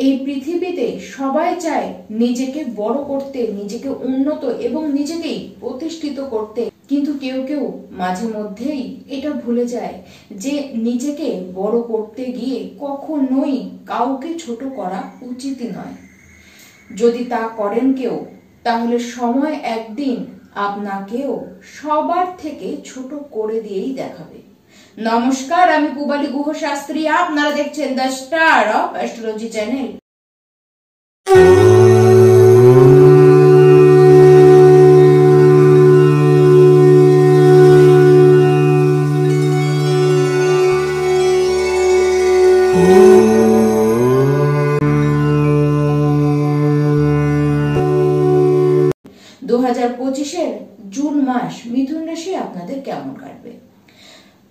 এই পৃথিবীতে সবাই চায় নিজেকে বড় করতে, নিজেকে উন্নত এবং নিজেকেই প্রতিষ্ঠিত করতে, কিন্তু কেউ কেউ মাঝে মধ্যেই এটা ভুলে যায় যে নিজেকে বড় করতে গিয়ে কখনোই কাউকে ছোট করা উচিতই নয়। যদি তা করেন কেউ, তাহলে সময় একদিন আপনাকেও সবার থেকে ছোট করে দিয়েই দেখাবে। নমস্কার, আমি পূবালী গুহ শাস্ত্রী, আপনারা দেখছেন the star of astrology channel. June মাস মিথুন রাশি আপনাদের কেমন কাটবে?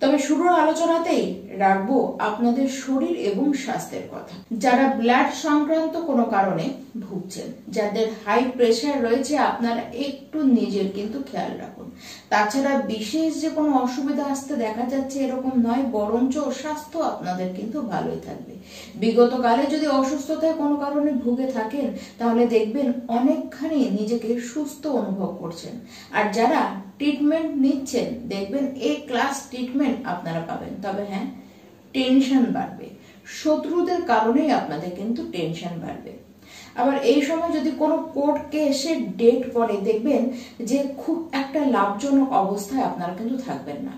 তবে শুরুর আলোচনাতেই রাখবো আপনাদের শরীর এবং স্বাস্থ্যের কথা। যারা ব্লাড সংক্রান্ত কোনো কারণে ভুগছেন, যাদের হাই প্রেসার রয়েছে, আপনারা একটু নিজের কিন্তু খেয়াল রাখুন। তাছাড়া বিশেষ যে কোনো অসুবিধা আসতে দেখা যাচ্ছে এরকম নয়, বরঞ্চ স্বাস্থ্য আপনাদের কিন্তু ভালোই থাকবে। বিগত কালে যদি অসুস্থতায় কোনো কারণে ভুগে থাকেন, তাহলে দেখবেন অনেকখানি নিজেকে সুস্থ অনুভব করছেন। আর যারা ট্রিটমেন্ট নিচ্ছেন, দেখবেন এ ক্লাস ট্রিটমেন্ট আপনারা পাবেন। তবে হ্যাঁ, টেনশন বাড়বে, শত্রুদের কারণেই আপনাদের কিন্তু টেনশন বাড়বে। আবার এই সময় যদি কোনো কোর্ট কেসের ডেট পড়ে, দেখবেন যে খুব একটা লাভজনক অবস্থায় আপনারা কিন্তু থাকবেন না।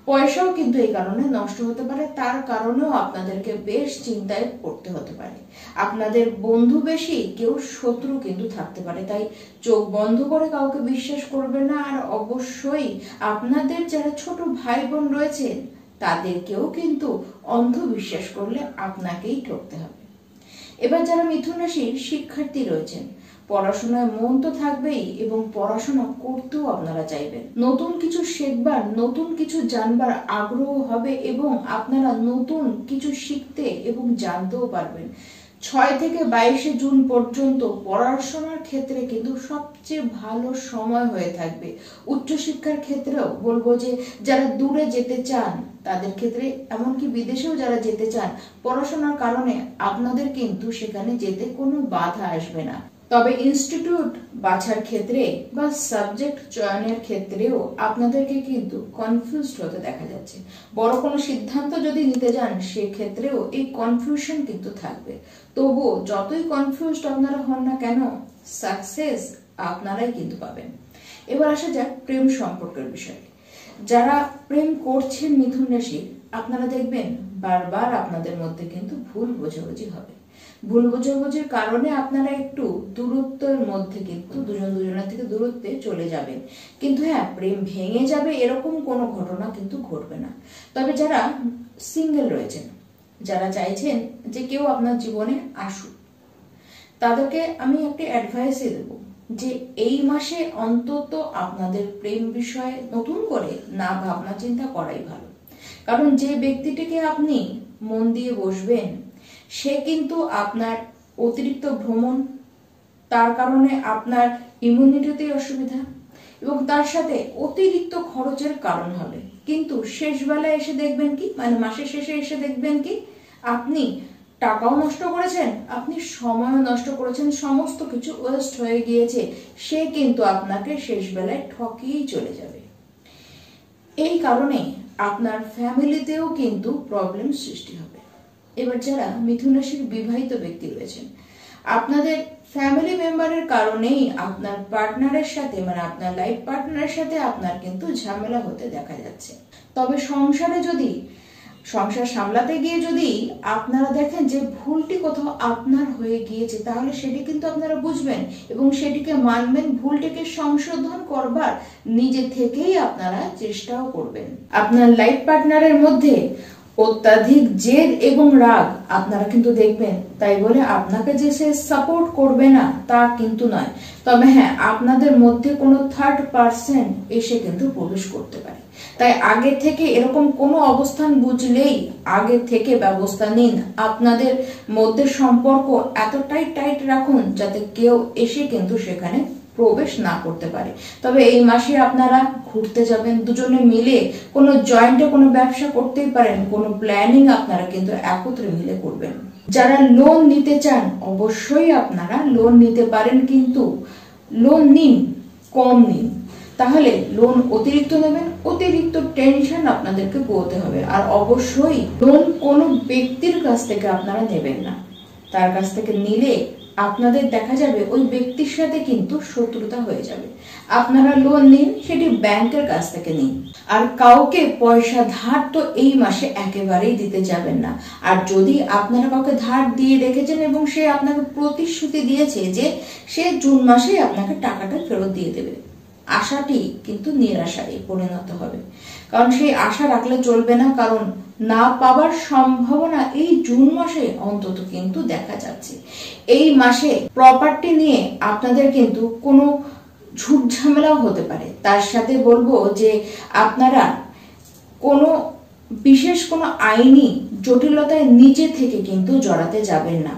পয়সাও কিন্তু এই কারণে নষ্ট হতে পারে, তার কারণেও আপনাদেরকে বেশ চিন্তায় পড়তে হতে পারে। আপনাদের বন্ধু বেশি, কেউ শত্রু কিন্তু থাকতে পারে, তাই চোখ বন্ধ করে কাউকে বিশ্বাস করবে না। আর অবশ্যই আপনাদের যারা ছোট ভাই বোন রয়েছেন, তাদেরকেও কিন্তু অন্ধ বিশ্বাস করলে আপনাকেই ঠকতে হবে। এবার যারা মিথুন রাশির শিক্ষার্থী রয়েছেন, পড়াশোনায় মন তো থাকবেই এবং পড়াশোনা করতেও আপনারা চাইবেন। নতুন কিছু শেখবার, নতুন কিছু জানবার আগ্রহ হবে এবং আপনারা নতুন কিছু শিখতে এবং জানতেও পারবেন। 6 থেকে 22 জুন পর্যন্ত পড়াশোনার ক্ষেত্রে কিন্তু সবচেয়ে ভালো সময় হয়ে থাকবে। উচ্চশিক্ষার ক্ষেত্রেও বলবো যে যারা দূরে যেতে চান তাদের ক্ষেত্রে, এমনকি বিদেশেও যারা যেতে চান, পড়াশোনার কারণে আপনাদের কিন্তু সেখানে যেতে কোনো বাধা আসবে না। তবে ইনস্টিটিউট বাছার ক্ষেত্রে বা সাবজেক্ট চয়নের ক্ষেত্রেও আপনাদেরকে কিন্তু কনফিউজড হতে দেখা যাচ্ছে। বড় কোনো সিদ্ধান্ত যদি নিতে যান, সেক্ষেত্রেও এই কনফিউশন কিন্তু থাকবে। তবুও যতই কনফিউজড আপনারা হন না কেন, সাকসেস আপনারাই কিন্তু পাবেন। এবার আসা যাক প্রেম সম্পর্কের বিষয়ে। যারা প্রেম করছেন মিথুন রাশি, আপনারা দেখবেন বারবার আপনাদের মধ্যে কিন্তু ভুল বোঝাবুঝি হবে। ভুল বোঝাবুঝির কারণে আপনারা একটু দূরত্বের মধ্যে কিন্তু দুজনের থেকে দূরত্বে চলে যাবেন। কিন্তু হ্যাঁ, প্রেম ভেঙে যাবে এরকম কোনো ঘটনা কিন্তু ঘটবে না। তবে যারা সিঙ্গেল রয়েছেন, যারা চাইছেন যে কেউ আপনার জীবনে আসুক, তাদেরকে আমি একটা অ্যাডভাইসই দেব যে এই মাসে অন্তত আপনাদের প্রেম বিষয়ে নতুন করে না ভাবনা চিন্তা করাই ভালো। কারণ যে ব্যক্তিটিকে আপনি মন দিয়ে বসবেন, সে কিন্তু আপনার অতিরিক্ত ভ্রমণ, তার কারণে আপনার ইমিউনিটিতে অসুবিধা এবং তার সাথে অতিরিক্ত খরচের কারণ হবে। কিন্তু শেষ বেলায় এসে দেখবেন কি, মানে মাসের শেষে এসে দেখবেন কি, আপনি টাকাও নষ্ট করেছেন, আপনি সময়ও নষ্ট করেছেন, সমস্ত কিছু ওয়েস্ট হয়ে গিয়েছে। সে কিন্তু আপনাকে শেষ বেলায় ঠকিয়েই চলে যাবে। এই কারণে আপনার ফ্যামিলিতেও কিন্তু প্রবলেম সৃষ্টি হবে। এবার যারা মিথুন রাশির বিবাহিত ব্যক্তি রয়েছেন, আপনাদের ফ্যামিলি মেম্বারের কারণেই আপনার পার্টনারের সাথে, মানে আপনার লাইফ পার্টনারের সাথে আপনার কিন্তু ঝামেলা হতে দেখা যাচ্ছে। তবে সংসার সামলাতে গিয়ে যদি আপনারা দেখেন যে ভুলটি কোথাও আপনার হয়ে গিয়েছে, তাহলে সেটি কিন্তু আপনারা বুঝবেন এবং সেটিকে মানবেন। ভুলটিকে সংশোধন করবার নিজে থেকেই আপনারা চেষ্টাও করবেন। আপনার লাইফ পার্টনারের মধ্যে অত্যাধিক জেদ এবং রাগ আপনারা কিন্তু দেখবেন, তাই বলে আপনাকে যে সে সাপোর্ট করবে না তা কিন্তু নয়। তবে হ্যাঁ, আপনাদের মধ্যে কোনো থার্ড পার্সন এসে কিন্তু প্রবেশ করতে পারে। তাই আগে থেকে এরকম কোনো অবস্থান বুঝলেই আগে থেকে ব্যবস্থা নিন। আপনাদের মধ্যে সম্পর্ক এতটাই টাইট রাখুন যাতে কেউ এসে কিন্তু সেখানে প্রবেশ না করতে পারে। তবে এই মাসে আপনারা ঘুরতে যাবেন, দুজনে মিলে কোনো জয়েন্টে কোনো ব্যবসা করতেই পারেন, কোনো প্ল্যানিং আপনারা কিন্তু একত্রে মিলে করবেন। যারা লোন নিতে চান অবশ্যই আপনারা লোন নিতে পারেন, কিন্তু লোন নিন, কম নিন, তাহলে লোন অতিরিক্ত নেবেন, অতিরিক্ত টেনশন আপনাদেরকে পোহাতে হবে। আর অবশ্যই লোন কোনো ব্যক্তির কাছ থেকে আপনারা নেবেন না, তার কাছ থেকে নিলে আপনাদের দেখা যাবে ওই ব্যক্তির সাথে কিন্তু শত্রুতা হয়ে যাবে। আপনারা লোন নিন, সেটি ব্যাংকের কাছ থেকে নিন। আর কাউকে পয়সা ধার তো এই মাসে একেবারেই দিতে যাবেন না। আর যদি আপনারা কাউকে ধার দিয়ে রেখেছেন এবং সে আপনাকে প্রতিশ্রুতি দিয়েছে যে সে জুন মাসে আপনাকে টাকাটা ফেরত দিয়ে দেবে, আশাটি কিন্তু নিরাশায় পরিণত হবে। কারণ সেই আশা রাখলে চলবে না, কারণ না পাওয়ার সম্ভাবনা এই জুন মাসে অন্তত কিন্তু দেখা যাচ্ছে। এই মাসে প্রপার্টি নিয়ে আপনাদের কিন্তু কোনো ঝুট ঝামেলাও হতে পারে। তার সাথে বলবো যে আপনারা কোনো বিশেষ কোনো আইনি জটিলতায় নিজে থেকে কিন্তু জড়াতে যাবেন না।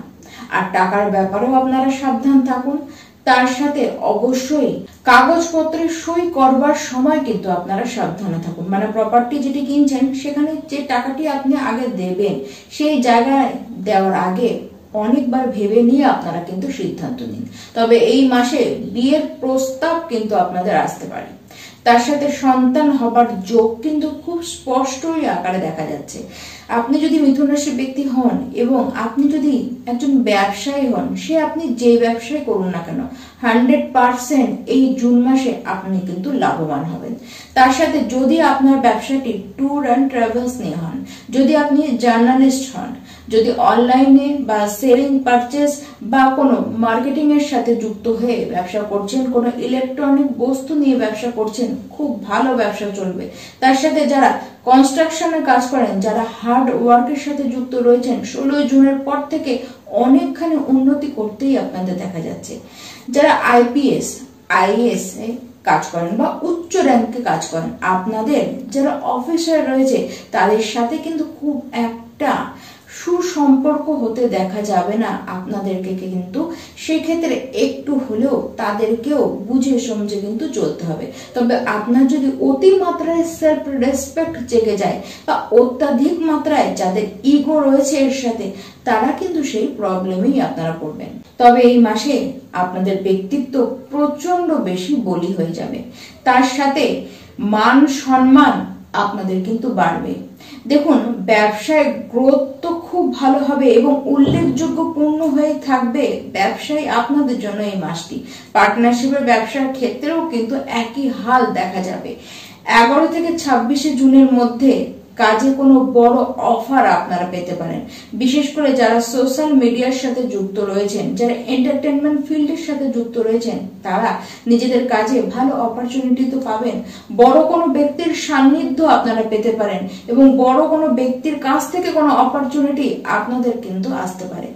আর টাকার ব্যাপারেও আপনারা সাবধান থাকুন। তার সাথে অবশ্যই কাগজপত্রে সই করবার সময় কিন্তু আপনারা সাবধানে থাকুন। মানে প্রপার্টি যেটি কিনছেন সেখানে যে টাকাটি আপনি আগে দেবেন, সেই জায়গায় দেওয়ার আগে অনেকবার ভেবে নিয়ে আপনারা কিন্তু সিদ্ধান্ত নিন। তবে এই মাসে বিয়ের প্রস্তাব কিন্তু আপনাদের আসতে পারে। তার সাথে সন্তান হবার যোগ কিন্তু খুব স্পষ্টই আকারে দেখা যাচ্ছে। আপনি যদি মিথুন রাশির ব্যক্তি হন এবং আপনি যদি একজন ব্যবসায়ী হন, সে আপনি যে ব্যবসায় করুন না কেন 100% এই জুন মাসে আপনি কিন্তু লাভবান হবেন। তার সাথে যদি আপনার ব্যবসাটি ট্যুর অ্যান্ড ট্রাভেলস নিয়ে হন, যদি আপনি জার্নালিস্ট হন, যদি অনলাইনে বা সেলিং পারচেস বা কোনো মার্কেটিং এর সাথে যুক্ত হয়ে ব্যবসা করছেন, কোনো ইলেকট্রনিক বস্তু নিয়ে ব্যবসা করছেন, খুব ভালো ব্যবসা চলবে। তার সাথে যারা কনস্ট্রাকশনের কাজ করেন, যারা হার্ড ওয়ার্কের সাথে যুক্ত রয়েছেন, 16 জুনের পর থেকে অনেকখানি উন্নতি করতেই আপনাদের দেখা যাচ্ছে। যারা আইপিএস আইএএস এ কাজ করেন বা উচ্চ র্যাঙ্কে কাজ করেন, আপনাদের যারা অফিসার রয়েছে তাদের সাথে কিন্তু খুব একটা সুসম্পর্ক হতে দেখা যাবে না আপনাদেরকে, কিন্তু সেক্ষেত্রে একটু হলেও তাদেরকেও বুঝে সমঝে কিন্তু চলতে হবে। তবে আপনার যদি অতিমাত্রায় সেলফ রেসপেক্ট জেগে যায় বা অত্যাধিক মাত্রায় যাদের ইগো রয়েছে এর সাথে, তারা কিন্তু সেই প্রবলেমেই আপনারা পড়বেন। তবে এই মাসে আপনাদের ব্যক্তিত্ব প্রচন্ড বেশি বলি হয়ে যাবে। তার সাথে মান সম্মান আপনাদের কিন্তু বাড়বে। দেখুন, ব্যবসায় গ্রোথ তো খুব ভালো হবে এবং উল্লেখযোগ্য পূর্ণ হয়ে থাকবে ব্যবসায় আপনাদের জন্য এই মাসটি। পার্টনারশিপের ব্যবসার ক্ষেত্রেও কিন্তু একই হাল দেখা যাবে। 11 থেকে 26 জুনের মধ্যে কাজে কোনো বড় অফার আপনারা পেতে পারেন। বিশেষ করে যারা সোশ্যাল মিডিয়ার সাথে যুক্ত রয়েছেন, যারা এন্টারটেনমেন্ট ফিল্ডের সাথে যুক্ত রয়েছেন, তারা নিজেদের কাজে ভালো অপরচুনিটি তো পাবেন। বড় কোনো ব্যক্তির সান্নিধ্য আপনারা পেতে পারেন এবং বড় কোনো ব্যক্তির কাছ থেকে কোনো অপরচুনিটি আপনাদের কিন্তু আসতে পারে।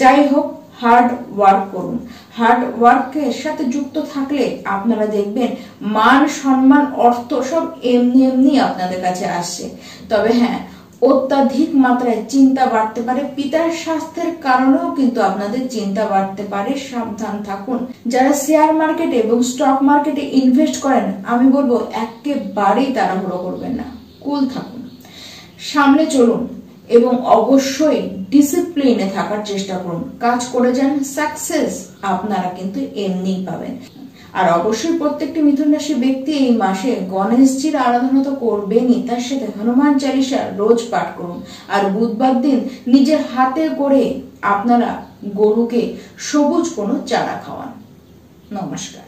যাই হোক, হার্ড ওয়ার্ক করুন। হার্ড ওয়ার্কের সাথে যুক্ত থাকলে আপনারা দেখবেন মান সম্মান অর্থ সব এমনি এমনি আপনাদের কাছে আসছে। তবে হ্যাঁ, অত্যাধিক মাত্রায় চিন্তা বাড়তে পারে, পিতার স্বাস্থ্যের কারণেও কিন্তু আপনাদের চিন্তা বাড়তে পারে, সাবধান থাকুন। যারা শেয়ার মার্কেটে এবং স্টক মার্কেটে ইনভেস্ট করেন, আমি বলবো একেবারেই তাড়াহুড়ো করবেন না, কুল থাকুন, সামনে চলুন এবং অবশ্যই ডিসিপ্লিনে থাকার চেষ্টা করুন। কাজ করে যান, সাকসেস আপনারা কিন্তু এমনিই পাবেন। আর অবশ্যই প্রত্যেকটি মিথুন রাশি ব্যক্তি এই মাসে গণেশজির আরাধনা তো করবেনই, তার সাথে হনুমান চালিসা রোজ পাঠ করুন। আর বুধবার দিন নিজের হাতে করে আপনারা গরুকে সবুজ কোনো চারা খাওয়ান। নমস্কার।